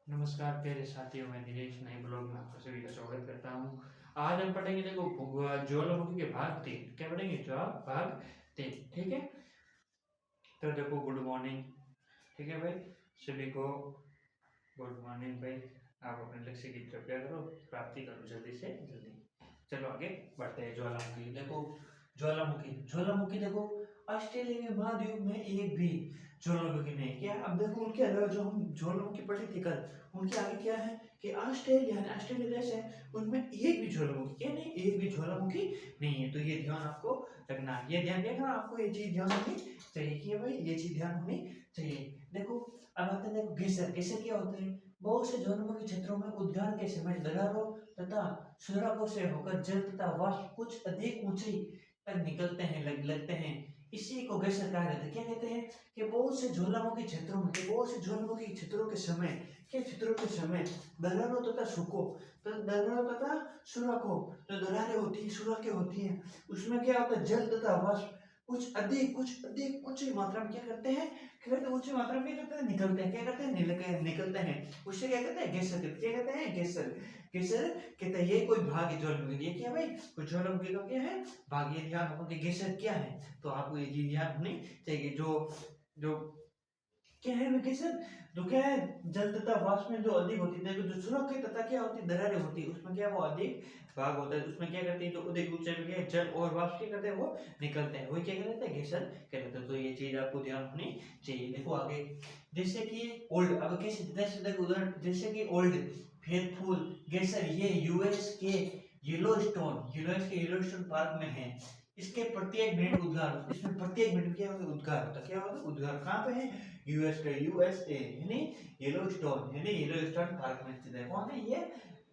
नमस्कार प्यारे साथियों, मैं दिनेश नए ब्लॉग में आपका सभी का स्वागत करता हूँ। आज हम पढ़ेंगे देखो ज्वालामुखी के भाग 3। क्या पढ़ेंगे? भाग 3। ठीक है, तो देखो गुड मॉर्निंग। ठीक है भाई, सभी को गुड मॉर्निंग भाई। आप अपने लक्ष्य की तरफ क्या करो, प्राप्ति करो जल्दी से जल्दी। चलो आगे बढ़ते हैं। ज्वालामुखी देखो, ज्वालामुखी देखो, ऑस्ट्रेलिया के महाद्वीप में एक भी ज्वालामुखी नहीं। क्या अब देखो उनके अलावा जो हम ज्वालामुखी पढ़ी थी कल, उनके आगे क्या है कि ऑस्ट्रेलिया देश है, उनमें एक भी ज्वालामुखी क्या नहीं, एक भी ज्वालामुखी नहीं है। तो ये ध्यान आपको रखना, ये ध्यान रखना आपको, ये चीज ध्यान रखनी चाहिए कि भाई ये चीज ध्यान होनी चाहिए। देखो अब आते हैं, देखो गेसर क्या होते हैं। बहुत से ज्वालामुखी क्षेत्रों में उद्गार के समय दरारों तथा सुरंगों से होकर जल तथा वाष्प कुछ अधिक ऊंचाई तक निकलते हैं, लगते हैं। इसी को गेसर कहा जाता है। क्या कहते हैं कि बहुत से ज्वालामुखी क्षेत्रों में, क्षेत्रों के समय दरारों तथा सुखों, तो दरारों तथा सुरंगों, जो दरारें होती है, सुरंगें होती हैं, उसमें क्या होता है, जल तथा वाष्प कुछ अधिक ऊंची मात्रा में क्या करते हैं, ऊंची मात्रा में क्या करते हैं, निकलते हैं। क्या करते हैं, निकलते हैं। उससे क्या कहते हैं, गेसर। क्या कहते हैं, गेसर। गेसर कहते हैं ये कोई भाग है ज्वालामुखी। ये क्या है भाई, कुछ ज्वालामुखी का क्या है, भाग। ये ध्यान रखो कि गेसर क्या है, तो आपको ये चीज ध्यान होनी चाहिए। जो जो क्या है वेकेशन, जो क्या है, जल तथा वाष्प में जो अधिक होती है, जो सुरंग की तथा क्या होती है, दरारें होती है, उसमें क्या है, वो अधिक भाग होता है। उसमें क्या करते हैं, जो अधिक ऊंचाई पे क्या है, जल और वाष्प क्या करते हैं, वो निकलते हैं, वही क्या कहते हैं, गेसर कहते हैं। तो ये चीज आपको ध्यान होनी चाहिए। देखो आगे, जैसे कि ओल्ड, अब कैसे देखो उदाहरण, जैसे कि ओल्ड फेथफुल गेसर, ये यूएस के येलोस्टोन पार्क में है। इसके प्रत्येक मिनट उद्गार, इसमें प्रत्येक मिनट क्या होता है, उद्गार होता है। क्या होता है, उद्गार। कहाँ पे है, यूएसए यानी येलोस्टोन पार्क में स्थित है। कौन है ये,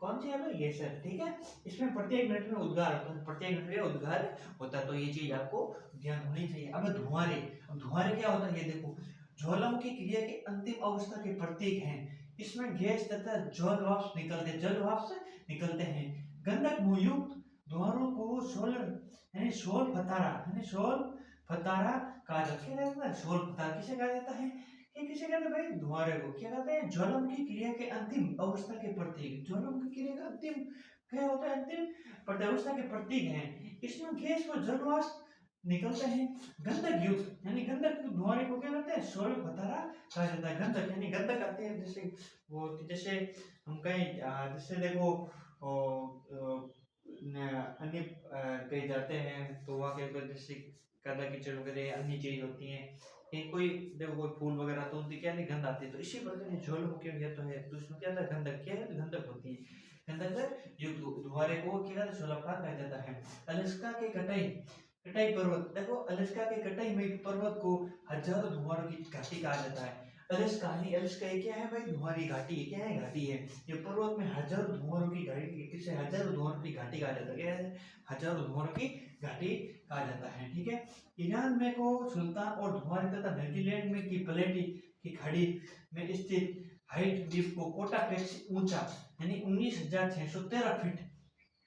कौन सी है, ये सर। ठीक है, इसमें प्रत्येक मिनट में उद्गार होता है, प्रत्येक मिनट में उद्गार होता है। तो ये चीज आपको ध्यान होनी चाहिए। अब धुआंरे क्या होता है, ये देखो, ज्वालामुखी क्रिया के अंतिम अवस्था के प्रतीक हैं। इसमें गैस तथा जल वाष्प निकलते हैं। गंधक मुयुक्त धुआरों को सोल फतारा कहा जाता है। सोल फतारा किसे कहा जाता है, ये किसे कहते हैं भाई, धुआरे को क्या कहते हैं, ज्वालामुखी क्रिया के अंतिम अवस्था के प्रतीक। ज्वालामुखी क्रिया का अंतिम क्या होता है, अंतिम अवस्था के प्रतीक हैं। इसमें गैस व जल वाष्प निकलते हैं। गंधक युक्त यानी गंधक धुआरे को क्या कहते हैं, सोल फतारा कहा जाता है। गंधक यानी गंधक आते हैं, जैसे वो, जैसे हम कहीं जैसे देखो अन्य कहीं जाते हैं तो वहाँ के ऊपर जैसे कदा कीचड़ वगैरह अन्य चीज होती है, कि कोई देखो कोई फूल वगैरह तो उनकी क्या नहीं, गंध आती है। तो इसी प्रकार ये ज्वालामुखी ये तो है, तो उसमें क्या था, गंधक। क्या है, गंधक होती है। गंधक युक्त धुआरे को क्या कहते हैं, शोलाकार कहा जाता है। अलास्का के कटाई कटाई पर्वत, देखो अलास्का के कटाई में पर्वत को हजारों धुआरों की घाटी कहा जाता है। अलास्का ये क्या है भाई, धुआं की घाटी है। क्या है, घाटी है। ये पर्वत में हजारों धुआरों की घाटी, इसे हजारों धुआरों की घाटी कहा जाता है। क्या है, हजारों धुआरों की घाटी कहा जाता है। ठीक है, ईरान में को सुल्तान और धुआरे तथा न्यूजीलैंड में की प्लेटी की खाड़ी में स्थित हाइट द्वीप को कोटा पेक से ऊंचा यानी 19,613 फीट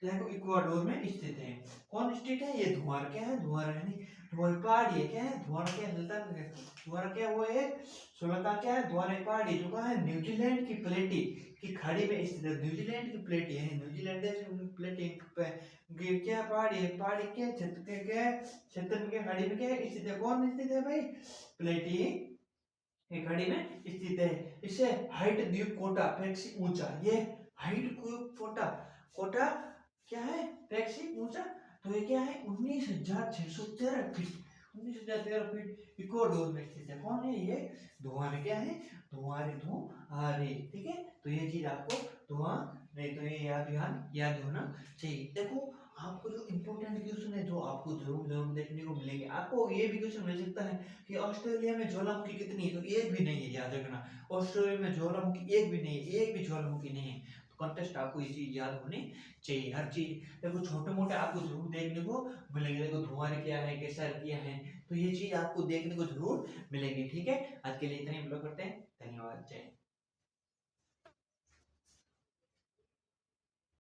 देखो इक्वाडोर में स्थित है। कौन स्टेट है ये, धुआर। क्या है, धुआर यानी धुआर पहाड़ी है। क्या है, धुआर क्या है, धुआर क्या वो है, सुलतान क्या है, धुआर पहाड़ी जो कहाँ है, न्यूजीलैंड की प्लेटी की खाड़ी में स्थित है। न्यूजीलैंड की प्लेटी है, न्यूजीलैंड देश में प्लेटी क्या पहाड़ी है, पहाड़ी क्या क्षेत्र के, क्या क्षेत्र में, क्या खाड़ी में क्या स्थित है, कौन स्थित है भाई, प्लेटी की खाड़ी में स्थित है। इसे हाइट द्वीप कोटा पेक से ऊंचा, ये हाइट को कोटा, कोटा क्या है, पैक से ऊंचा, तो ये क्या है, 19,613 फीट, 19,013 फीट इक्वाडोर में स्थित है। कौन है ये, धुआरे। क्या है, धुआरे। ठीक है, तो ये चीज आपको धुआं नहीं, तो ये याद होना चाहिए। देखो आपको जो इंपॉर्टेंट क्वेश्चन है, जो आपको जरूर देखने को मिलेंगे। आपको ये भी क्वेश्चन मिल सकता है कि ऑस्ट्रेलिया में ज्वालामुखी कितनी है, तो एक भी नहीं है, याद रखना। ऑस्ट्रेलिया में ज्वालामुखी एक भी नहीं है, एक भी ज्वालामुखी नहीं है। तो कॉन्टेस्ट आपको ये चीज याद होनी चाहिए। हर चीज देखो, छोटे मोटे आपको जरूर देखने को मिलेंगे। देखो धुआं क्या है, कैसा किया है, तो ये चीज आपको देखने को जरूर मिलेगी। ठीक है, आज के लिए इतने ब्लॉग करते हैं। धन्यवाद, जय।